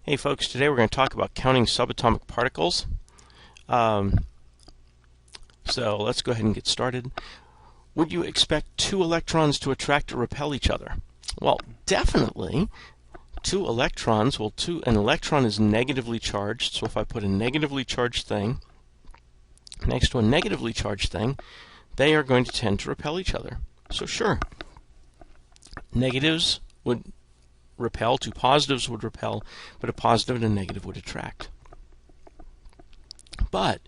Hey folks, today we're going to talk about counting subatomic particles. Um, so let's go ahead and get started. Would you expect two electrons to attract or repel each other? Well, definitely. Two electrons, an electron is negatively charged, so if I put a negatively charged thing next to a negatively charged thing, they are going to tend to repel each other. So sure, negatives would repel, two positives would repel, but a positive and a negative would attract. But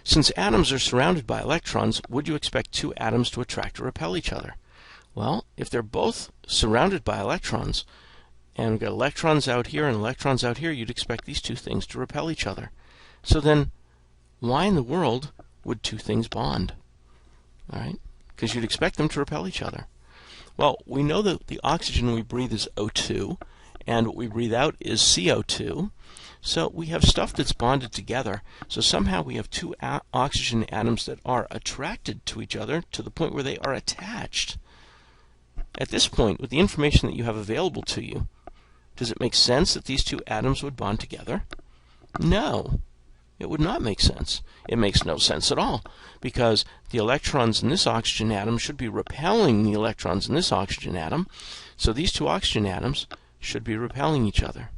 since atoms are surrounded by electrons, would you expect two atoms to attract or repel each other? Well, if they're both surrounded by electrons, and we've got electrons out here and electrons out here, you'd expect these two things to repel each other. So then, why in the world would two things bond? All right? Because you'd expect them to repel each other. Well, we know that the oxygen we breathe is O2, and what we breathe out is CO2. So we have stuff that's bonded together. So somehow we have two oxygen atoms that are attracted to each other to the point where they are attached. At this point, with the information that you have available to you, does it make sense that these two atoms would bond together? No. It would not make sense. It makes no sense at all, because the electrons in this oxygen atom should be repelling the electrons in this oxygen atom, so these two oxygen atoms should be repelling each other.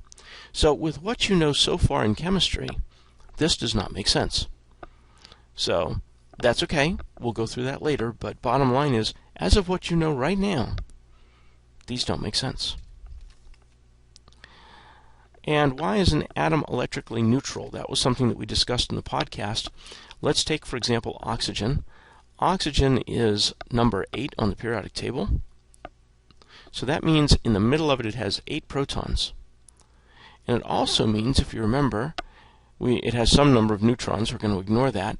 So with what you know so far in chemistry, this does not make sense. So that's okay. We'll go through that later, but bottom line is, as of what you know right now, these don't make sense. And why is an atom electrically neutral? That was something that we discussed in the podcast. Let's take, for example, oxygen. Oxygen is number 8 on the periodic table. So that means in the middle of it, it has 8 protons. And it also means, if you remember, it has some number of neutrons. We're going to ignore that.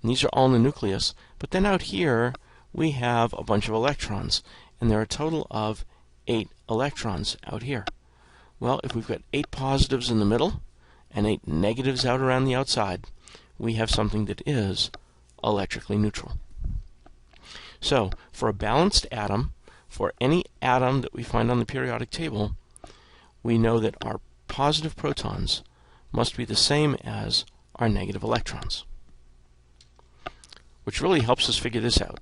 And these are all in the nucleus. But then out here, we have a bunch of electrons. And there are a total of 8 electrons out here. Well, if we've got 8 positives in the middle and 8 negatives out around the outside, we have something that is electrically neutral. So, for a balanced atom, for any atom that we find on the periodic table, we know that our positive protons must be the same as our negative electrons, which really helps us figure this out.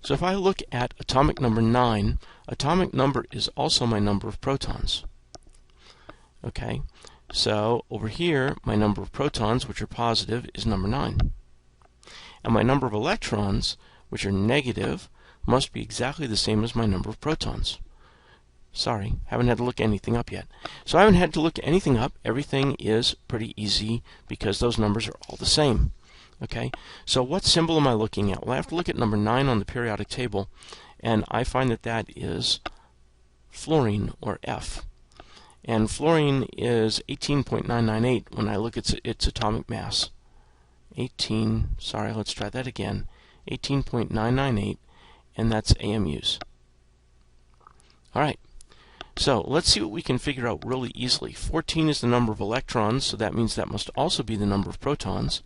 So if I look at atomic number 9, atomic number is also my number of protons. Okay, so over here, my number of protons, which are positive, is number 9. And my number of electrons, which are negative, must be exactly the same as my number of protons. Sorry, haven't had to look anything up yet. So I haven't had to look anything up. Everything is pretty easy because those numbers are all the same. Okay, so what symbol am I looking at? Well, I have to look at number 9 on the periodic table, and I find that that is fluorine, or F. And fluorine is 18.998 when I look at its atomic mass. Let's try that again. 18.998, and that's AMUs. Alright, so let's see what we can figure out really easily. 14 is the number of electrons, so that means that must also be the number of protons.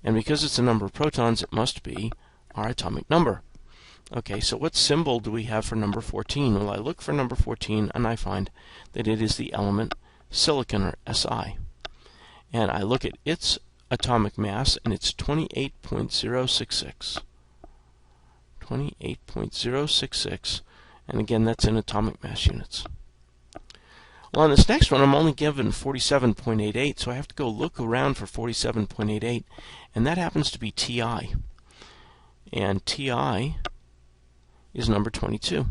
And because it's the number of protons, it must be our atomic number. Okay, so what symbol do we have for number 14? Well, I look for number 14 and I find that it is the element silicon, or Si. And I look at its atomic mass and it's 28.066. 28.066, and again that's in atomic mass units. Well, on this next one I'm only given 47.88, so I have to go look around for 47.88, and that happens to be Ti. And Ti is number 22.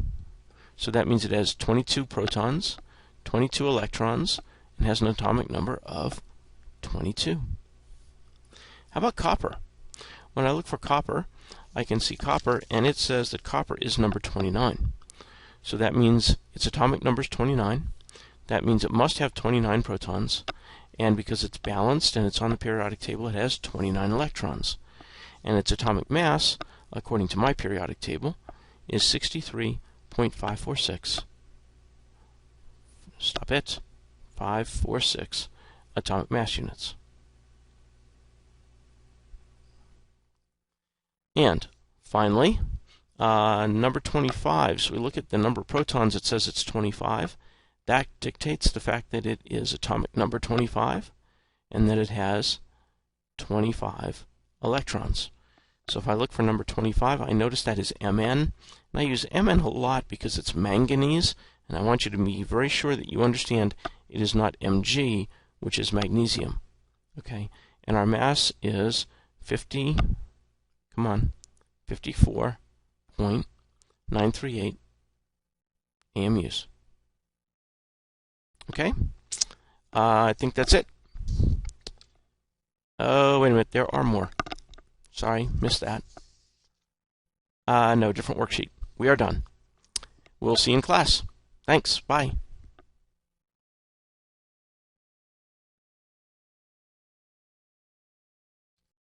So that means it has 22 protons, 22 electrons, and has an atomic number of 22. How about copper? When I look for copper, I can see copper, and it says that copper is number 29. So that means its atomic number is 29. That means it must have 29 protons, and because it's balanced and it's on the periodic table, it has 29 electrons. And its atomic mass, according to my periodic table, is 63.546. Stop it. 546 atomic mass units. And finally, number 25. So we look at the number of protons, it says it's 25. That dictates the fact that it is atomic number 25 and that it has 25 electrons. So if I look for number 25, I notice that is Mn. And I use Mn a lot because it's manganese, and I want you to be very sure that you understand it is not Mg, which is magnesium. Okay, and our mass is 54.938 AMUs. Okay, I think that's it. Oh, wait a minute, there are more. Sorry, missed that. No, different worksheet. We are done. We'll see you in class. Thanks. Bye.